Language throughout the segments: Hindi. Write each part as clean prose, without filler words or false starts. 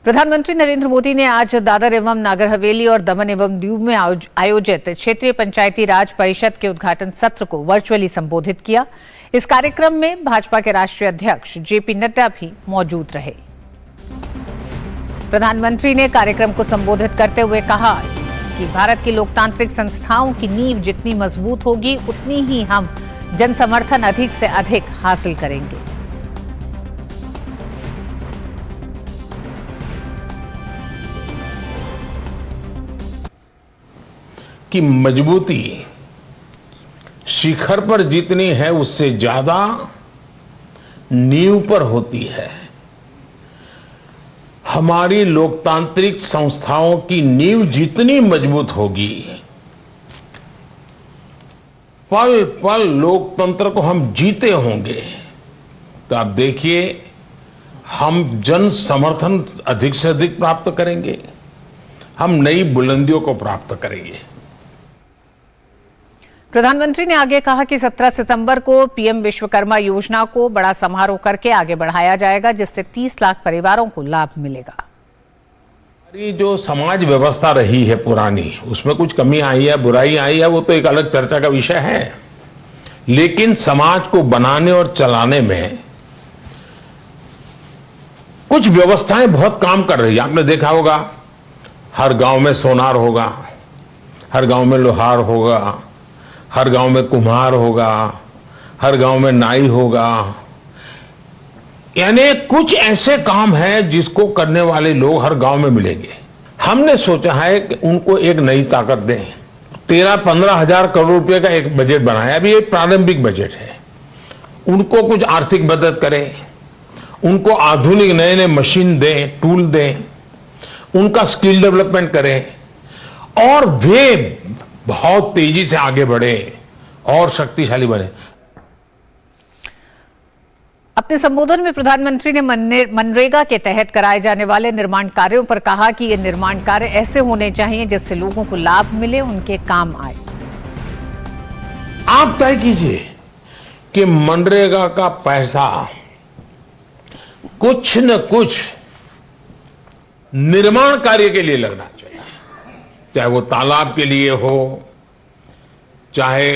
प्रधानमंत्री नरेंद्र मोदी ने आज दादर एवं नागर हवेली और दमन एवं दीव में आयोजित क्षेत्रीय पंचायती राज परिषद के उद्घाटन सत्र को वर्चुअली संबोधित किया। इस कार्यक्रम में भाजपा के राष्ट्रीय अध्यक्ष जेपी नड्डा भी मौजूद रहे। प्रधानमंत्री ने कार्यक्रम को संबोधित करते हुए कहा कि भारत की लोकतांत्रिक संस्थाओं की नींव जितनी मजबूत होगी उतनी ही हम जन समर्थन अधिक से अधिक हासिल करेंगे। कि मजबूती शिखर पर जितनी है उससे ज्यादा नींव पर होती है। हमारी लोकतांत्रिक संस्थाओं की नींव जितनी मजबूत होगी, पल पल लोकतंत्र को हम जीते होंगे, तो आप देखिए हम जन समर्थन अधिक से अधिक प्राप्त करेंगे, हम नई बुलंदियों को प्राप्त करेंगे। प्रधानमंत्री ने आगे कहा कि 17 सितंबर को पीएम विश्वकर्मा योजना को बड़ा समारोह करके आगे बढ़ाया जाएगा, जिससे 30 लाख परिवारों को लाभ मिलेगा। हमारी जो समाज व्यवस्था रही है पुरानी, उसमें कुछ कमी आई है, बुराई आई है, वो तो एक अलग चर्चा का विषय है। लेकिन समाज को बनाने और चलाने में कुछ व्यवस्थाएं बहुत काम कर रही है। आपने देखा होगा, हर गांव में सोनार होगा, हर गांव में लोहार होगा, हर गांव में कुम्हार होगा, हर गांव में नाई होगा। यानी कुछ ऐसे काम हैं जिसको करने वाले लोग हर गांव में मिलेंगे। हमने सोचा है कि उनको एक नई ताकत दें। 13-15 हजार करोड़ रुपए का एक बजट बनाया, अभी एक प्रारंभिक बजट है। उनको कुछ आर्थिक मदद करें, उनको आधुनिक नए नए मशीन दें, टूल दें, उनका स्किल डेवलपमेंट करें और वे बहुत तेजी से आगे बढ़े और शक्तिशाली बने। अपने संबोधन में प्रधानमंत्री ने मनरेगा के तहत कराए जाने वाले निर्माण कार्यों पर कहा कि ये निर्माण कार्य ऐसे होने चाहिए जिससे लोगों को लाभ मिले, उनके काम आए। आप तय कीजिए कि मनरेगा का पैसा कुछ न कुछ निर्माण कार्य के लिए लगना चाहिए, चाहे वो तालाब के लिए हो, चाहे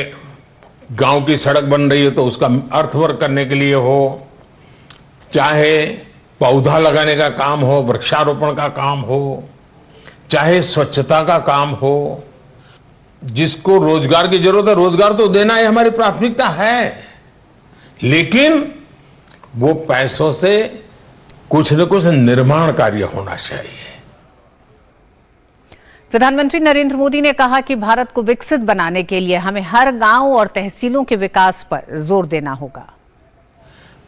गांव की सड़क बन रही है तो उसका अर्थवर्क करने के लिए हो, चाहे पौधा लगाने का काम हो, वृक्षारोपण का काम हो, चाहे स्वच्छता का काम हो। जिसको रोजगार की जरूरत है, रोजगार तो देना ही हमारी प्राथमिकता है, लेकिन वो पैसों से कुछ न कुछ निर्माण कार्य होना चाहिए। प्रधानमंत्री नरेंद्र मोदी ने कहा कि भारत को विकसित बनाने के लिए हमें हर गांव और तहसीलों के विकास पर जोर देना होगा।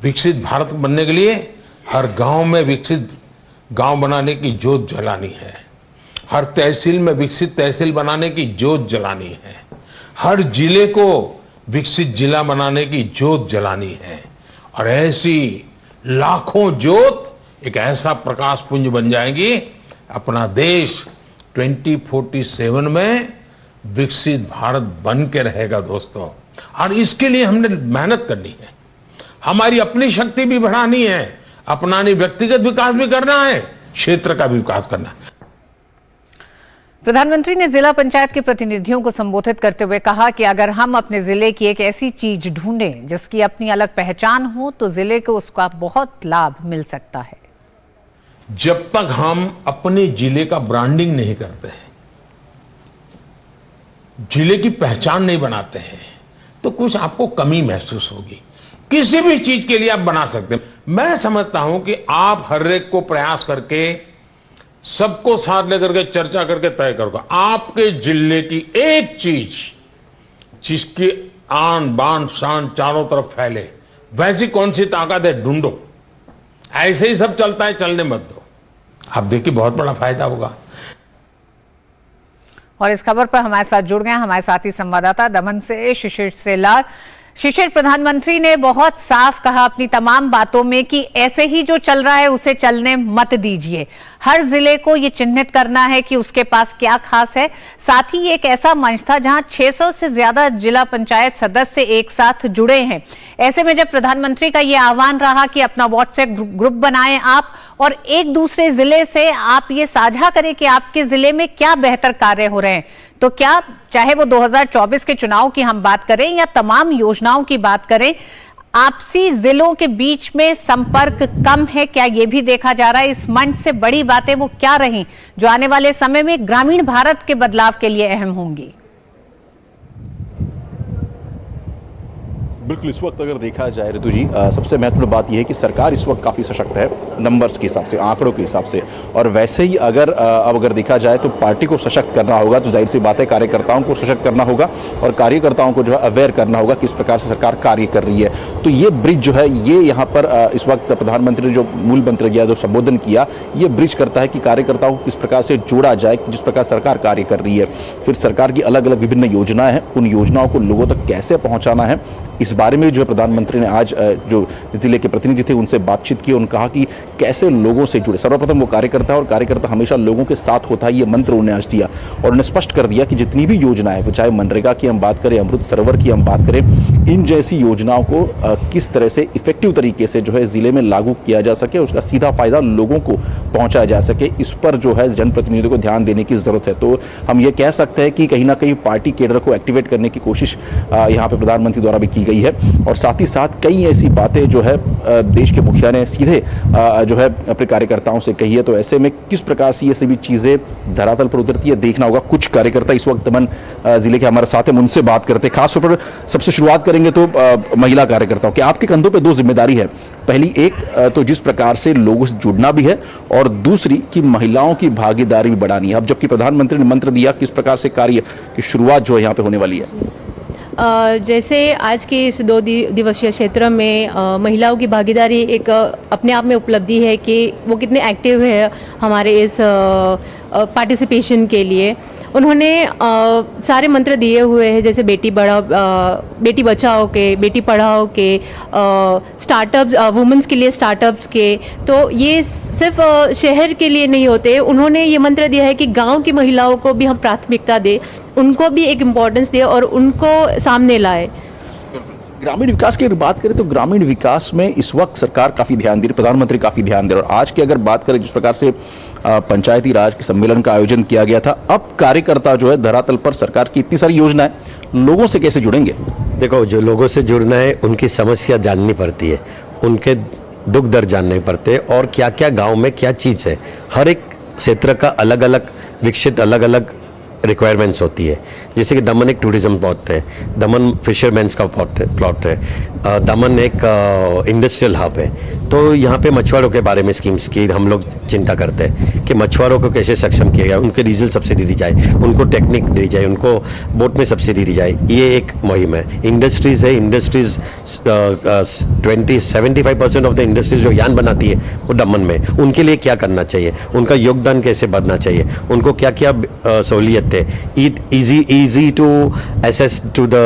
विकसित भारत बनने के लिए हर गांव में विकसित गांव बनाने की जोत जलानी है, हर तहसील में विकसित तहसील बनाने की जोत जलानी है, हर जिले को विकसित जिला बनाने की जोत जलानी है। और ऐसी लाखों जोत एक ऐसा प्रकाश पुंज बन जाएंगी, अपना देश 2047 में विकसित भारत बन के रहेगा दोस्तों। और इसके लिए हमने मेहनत करनी है, हमारी अपनी शक्ति भी बढ़ानी है, अपना व्यक्तिगत विकास भी करना है, क्षेत्र का भी विकास करना है। प्रधानमंत्री ने जिला पंचायत के प्रतिनिधियों को संबोधित करते हुए कहा कि अगर हम अपने जिले की एक ऐसी चीज ढूंढें जिसकी अपनी अलग पहचान हो तो जिले को उसका बहुत लाभ मिल सकता है। जब तक हम अपने जिले का ब्रांडिंग नहीं करते हैं, जिले की पहचान नहीं बनाते हैं, तो कुछ आपको कमी महसूस होगी। किसी भी चीज के लिए आप बना सकते हैं। मैं समझता हूं कि आप हर एक को प्रयास करके, सबको साथ लेकर के चर्चा करके तय करोगे आपके जिले की एक चीज जिसकी आन बान शान चारों तरफ फैले, वैसी कौन सी ताकत है ढूंढो। ऐसे ही सब चलता है, चलने मत दो, आप देखिए बहुत बड़ा फायदा होगा। और इस खबर पर हमारे साथ जुड़ गए हमारे साथी संवाददाता दमन से शिशिर सेलार। शिशिर, प्रधानमंत्री ने बहुत साफ कहा अपनी तमाम बातों में कि ऐसे ही जो चल रहा है उसे चलने मत दीजिए। हर जिले को ये चिन्हित करना है कि उसके पास क्या खास है। साथ ही ये एक ऐसा मंच था जहां 600 से ज्यादा जिला पंचायत सदस्य एक साथ जुड़े हैं। ऐसे में जब प्रधानमंत्री का ये आह्वान रहा कि अपना व्हाट्सएप ग्रुप बनाएं आप और एक दूसरे जिले से आप ये साझा करें कि आपके जिले में क्या बेहतर कार्य हो रहे हैं, तो क्या चाहे वो 2024 के चुनाव की हम बात करें या तमाम योजनाओं की बात करें, आपसी जिलों के बीच में संपर्क कम है, क्या ये भी देखा जा रहा है? इस मंच से बड़ी बातें वो क्या रही जो आने वाले समय में ग्रामीण भारत के बदलाव के लिए अहम होंगी? बिल्कुल, इस वक्त अगर देखा जाए ऋतु जी, सबसे महत्वपूर्ण बात यह है कि सरकार इस वक्त काफ़ी सशक्त है नंबर्स के हिसाब से, आंकड़ों के हिसाब से। और वैसे ही अगर अब अगर देखा जाए तो पार्टी को सशक्त करना होगा, तो जाहिर सी बात है कार्यकर्ताओं को सशक्त करना होगा और कार्यकर्ताओं को जो है अवेयर करना होगा किस प्रकार से सरकार कार्य कर रही है। तो ये ब्रिज जो है, ये यहाँ पर इस वक्त प्रधानमंत्री ने जो मूल मंत्र दिया, जो संबोधन किया, ये ब्रिज करता है कि कार्यकर्ताओं को किस प्रकार से जोड़ा जाए, जिस प्रकार सरकार कार्य कर रही है। फिर सरकार की अलग अलग विभिन्न योजनाएं हैं, उन योजनाओं को लोगों तक कैसे पहुँचाना है, इस बारे में जो है प्रधानमंत्री ने आज जो जिले के प्रतिनिधि थे उनसे बातचीत की। उन्होंने कहा कि कैसे लोगों से जुड़े। सर्वप्रथम वो कार्यकर्ता है और कार्यकर्ता हमेशा लोगों के साथ होता है, ये मंत्र उन्हें आज दिया। और उन्होंने स्पष्ट कर दिया कि जितनी भी योजनाएं, चाहे मनरेगा की हम बात करें, अमृत सरोवर की हम बात करें, इन जैसी योजनाओं को किस तरह से इफेक्टिव तरीके से जो है जिले में लागू किया जा सके, उसका सीधा फायदा लोगों को पहुंचाया जा सके, इस पर जो है जनप्रतिनिधियों को ध्यान देने की जरूरत है। तो हम ये कह सकते हैं कि कहीं ना कहीं पार्टी केडर को एक्टिवेट करने की कोशिश यहाँ पे प्रधानमंत्री द्वारा भी की गई है। और साथ ही साथ कई ऐसी बातें जो है देश के मुखिया ने सीधे जो है अपने कार्यकर्ताओं से कही है। तो ऐसे में किस प्रकार से ये सभी चीज़ें धरातल पर उतरती है देखना होगा। कुछ कार्यकर्ता इस वक्त दमन जिले के हमारे साथ हैं, उनसे बात करते हैं। खासतौर पर सबसे शुरुआत करेंगे तो महिला कार्यकर्ताओं के, आपके कंधों पे दो जिम्मेदारी है। पहली एक तो जिस प्रकार से लोगों से जुड़ना भी है और दूसरी कि महिलाओं की भागीदारी भी बढ़ानी है। अब जबकि प्रधानमंत्री ने मंत्र दिया, किस प्रकार से कार्य की शुरुआत जो है यहाँ पे होने वाली है? जैसे आज के इस 2 दिवसीय क्षेत्र में महिलाओं की भागीदारी एक अपने आप में उपलब्धि है कि वो कितने एक्टिव है हमारे इस पार्टिसिपेशन के लिए। उन्होंने सारे मंत्र दिए हुए हैं, जैसे बेटी बचाओ के, बेटी पढ़ाओ के, स्टार्टअप्स, वुमेन्स के लिए स्टार्टअप्स के। तो ये सिर्फ शहर के लिए नहीं होते, उन्होंने ये मंत्र दिया है कि गांव की महिलाओं को भी हम प्राथमिकता दें, उनको भी एक इम्पोर्टेंस दें और उनको सामने लाए। ग्रामीण विकास की अगर बात करें तो ग्रामीण विकास में इस वक्त सरकार काफ़ी ध्यान दे रही, प्रधानमंत्री काफ़ी ध्यान दे रहे। और आज की अगर बात करें जिस प्रकार से पंचायती राज के सम्मेलन का आयोजन किया गया था, अब कार्यकर्ता जो है धरातल पर सरकार की इतनी सारी योजनाएं, लोगों से कैसे जुड़ेंगे? देखो, जो लोगों से जुड़ना है उनकी समस्या जाननी पड़ती है, उनके दुख दर्द जानने पड़ते हैं और क्या क्या गाँव में क्या चीज़ है। हर एक क्षेत्र का अलग अलग विकसित अलग अलग रिक्वायरमेंट्स होती है। जैसे कि दमन एक टूरिज्म प्लॉट है, दमन फिशरमैन्स का प्लॉट है, दमन एक इंडस्ट्रियल हब है। तो यहाँ पे मछुआरों के बारे में स्कीम्स की हम लोग चिंता करते हैं कि मछुआरों को कैसे सक्षम किया जाए, उनके डीजल सब्सिडी दी जाए, उनको टेक्निक दी जाए, उनको बोट में सब्सिडी दी जाए। ये एक मुहिम है। इंडस्ट्रीज़ है, इंडस्ट्रीज़ 75% ऑफ द इंडस्ट्रीज जो यान बनाती है वो दमन में, उनके लिए क्या करना चाहिए, उनका योगदान कैसे बढ़ना चाहिए, उनको क्या क्या सहूलियत है, easy to access to the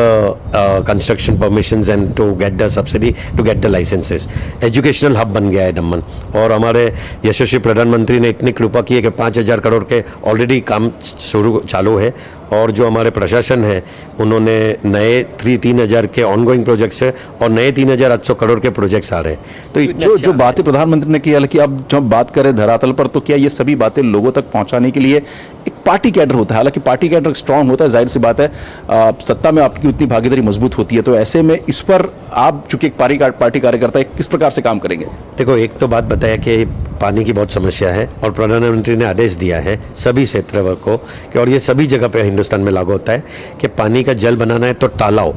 construction permissions and to get the subsidy, to get the licenses. Educational hub बन गया है दमन। और हमारे यशस्वी प्रधानमंत्री ने इतनी कृपा की है कि 5,000 करोड़ के ऑलरेडी काम चालू है। और जो हमारे प्रशासन है उन्होंने नए 3,000 के ऑनगोइंग प्रोजेक्ट्स है और नए 3,800 करोड़ के प्रोजेक्ट्स आ रहे हैं। तो जो बातें प्रधानमंत्री ने की, हालांकि अब जब बात करें धरातल पर, तो क्या ये सभी बातें लोगों तक पहुंचाने के लिए एक पार्टी कैडर होता है? हालांकि पार्टी कैडर स्ट्रांग होता है, जाहिर सी बात है, सत्ता में आपकी उतनी भागीदारी मजबूत होती है। तो ऐसे में इस पर आप चूंकि एक पार्टी कार्यकर्ता है, किस प्रकार से काम करेंगे? देखो, एक तो बात बताया कि पानी की बहुत समस्या है और प्रधानमंत्री ने आदेश दिया है सभी क्षेत्र को कि, और ये सभी जगह पे हिंदुस्तान में लागू होता है कि पानी का जल बनाना है तो तालाब,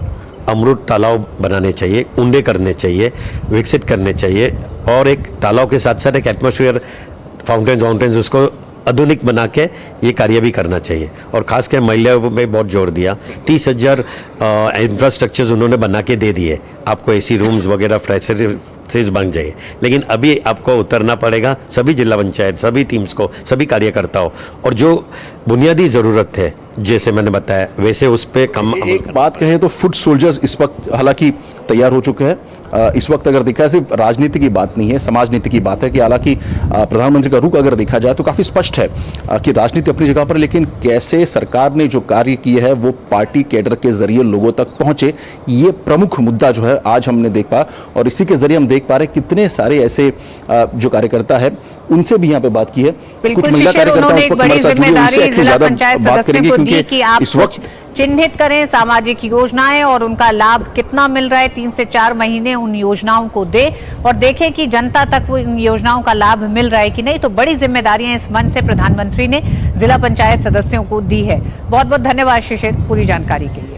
अमृत तालाब बनाने चाहिए, ऊंडे करने चाहिए, विकसित करने चाहिए। और एक तालाब के साथ साथ एक एटमॉस्फेयर फाउंटेन्स उसको आधुनिक बना के ये कार्य भी करना चाहिए। और खासकर महिलाओं पे बहुत जोर दिया। 30,000 इंफ्रास्ट्रक्चर्स उन्होंने बना के दे दिए, आपको एसी रूम्स वगैरह फैसिलिटीज बन जाइए। लेकिन अभी आपको उतरना पड़ेगा सभी जिला पंचायत, सभी टीम्स को, सभी कार्यकर्ताओं, और जो बुनियादी ज़रूरत है जैसे मैंने बताया वैसे उस पर कम। एक बात कहें तो फुट सोल्जर्स इस वक्त हालांकि तैयार हो चुके हैं। इस वक्त अगर देखा सिर्फ राजनीति की बात नहीं है, समाज नीति की बात है कि हालांकि प्रधानमंत्री का रुख अगर देखा जाए तो काफ़ी स्पष्ट है कि राजनीति अपनी जगह पर, लेकिन कैसे सरकार ने जो कार्य किए है वो पार्टी कैडर के जरिए लोगों तक पहुंचे, ये प्रमुख मुद्दा जो है आज हमने देख पा। और इसी के जरिए हम देख पा रहे कितने सारे ऐसे जो कार्यकर्ता है, उनसे भी यहाँ पे बात की है। कुछ महिला कार्यकर्ता उस वक्त हमारे साथ जुड़े, उनसे एक्चुअली ज्यादा बात करेंगे क्योंकि इस वक्त चिन्हित करें सामाजिक योजनाएं और उनका लाभ कितना मिल रहा है। 3 से 4 महीने उन योजनाओं को दे और देखें कि जनता तक उन योजनाओं का लाभ मिल रहा है कि नहीं। तो बड़ी जिम्मेदारियां इस मंच से प्रधानमंत्री ने जिला पंचायत सदस्यों को दी है। बहुत बहुत धन्यवाद शिशिर पूरी जानकारी के लिए।